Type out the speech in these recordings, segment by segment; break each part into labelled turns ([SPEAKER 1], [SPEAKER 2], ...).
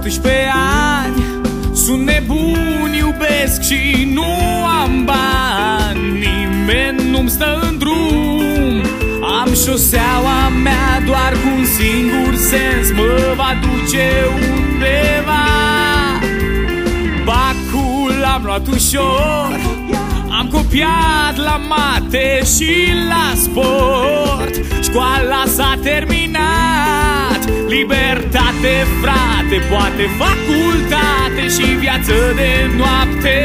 [SPEAKER 1] 18 ani, sunt nebun, iubesc și nu am bani. Nimeni nu-mi stă în drum, am șoseaua mea doar cu un singur sens, mă va duce undeva. Bacul am luat ușor, am copiat la mate și la sport. Școala s-a terminat, libertate, frate, poate facultate și viață de noapte.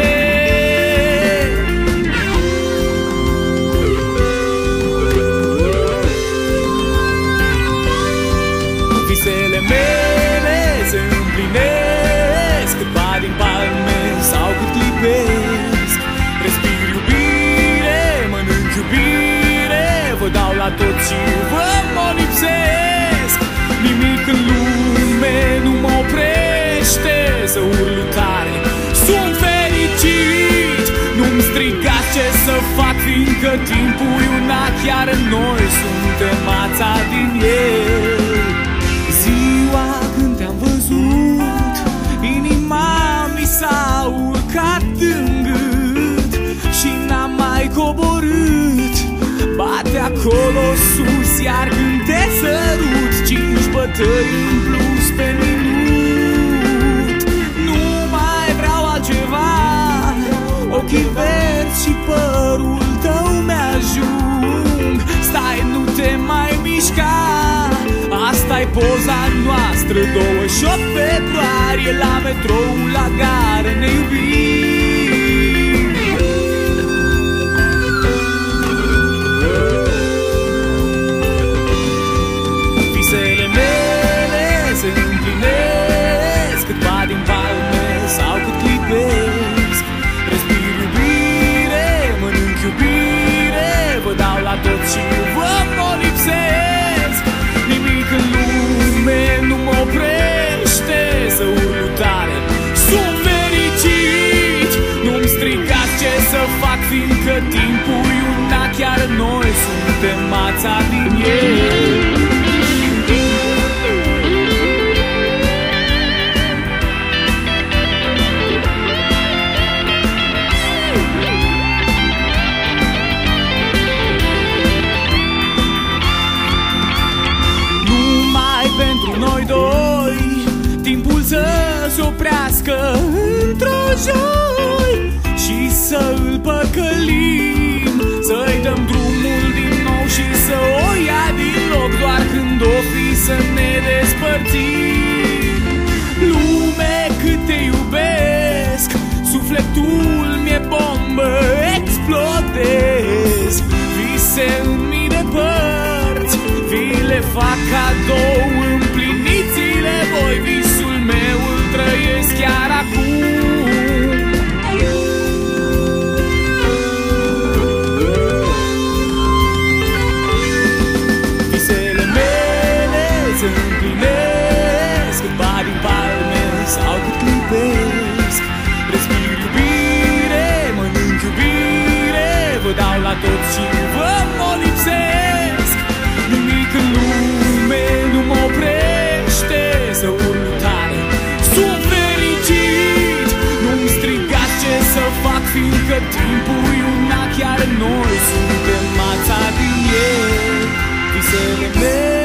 [SPEAKER 1] Visele mele se împlinesc, câtva din palme sau cât lipesc. Respir iubire, mănânc iubire, vă dau la tot și vă molipsesc. Nimic în lume nu mă oprește să urlu tare, sunt fericit. Nu-mi strigați ce să fac, fiindcă timpul e una, chiar noi suntem ața din el. Ziua când te-am văzut, inima mi s-a urcat în gât și n-am mai coborât. Bate acolo sus, iar când te sărut, 5 bătăi în plus pe minut. Nu mai vreau altceva, ochii verzi și părul tău mi-ajung. Stai, nu te mai mișca, asta-i poza noastră, 28 februarie la metrou, la gară ne iubim. Visele mele se împlinesc, câtva din palme sau cât lipesc. Respir iubire, mănânc iubire, vă dau la tot și vă molipsesc. Nimic în lume nu mă oprește să urlu tare, sunt fericit. Nu-mi strigați ce să fac, fiindcă timpul e una, chiar noi suntem ața din el. Pentru noi doi, timpul să-și oprească într-o joi și să îl păcălim, să-i dăm drumul din nou și să o ia din loc doar când o fi să ne despărțim. Lume, cât te iubesc, sufletul mi-e bombă, explodez. Vise în mii de părți, vi le fac cadou, împliniți-le voi, visul meu îl trăiesc chiar acum. Visele mele se împlinesc, câtva din palme sau cât lipesc. Respir iubire, mănânc iubire, vă dau la tot și vă molipsesc. Nimic în lume nu mă oprește să urlu tare, sunt fericit. Nu-mi strigați ce să fac, fiindcă timpul e una, chiar noi suntem ața din el. Visele mele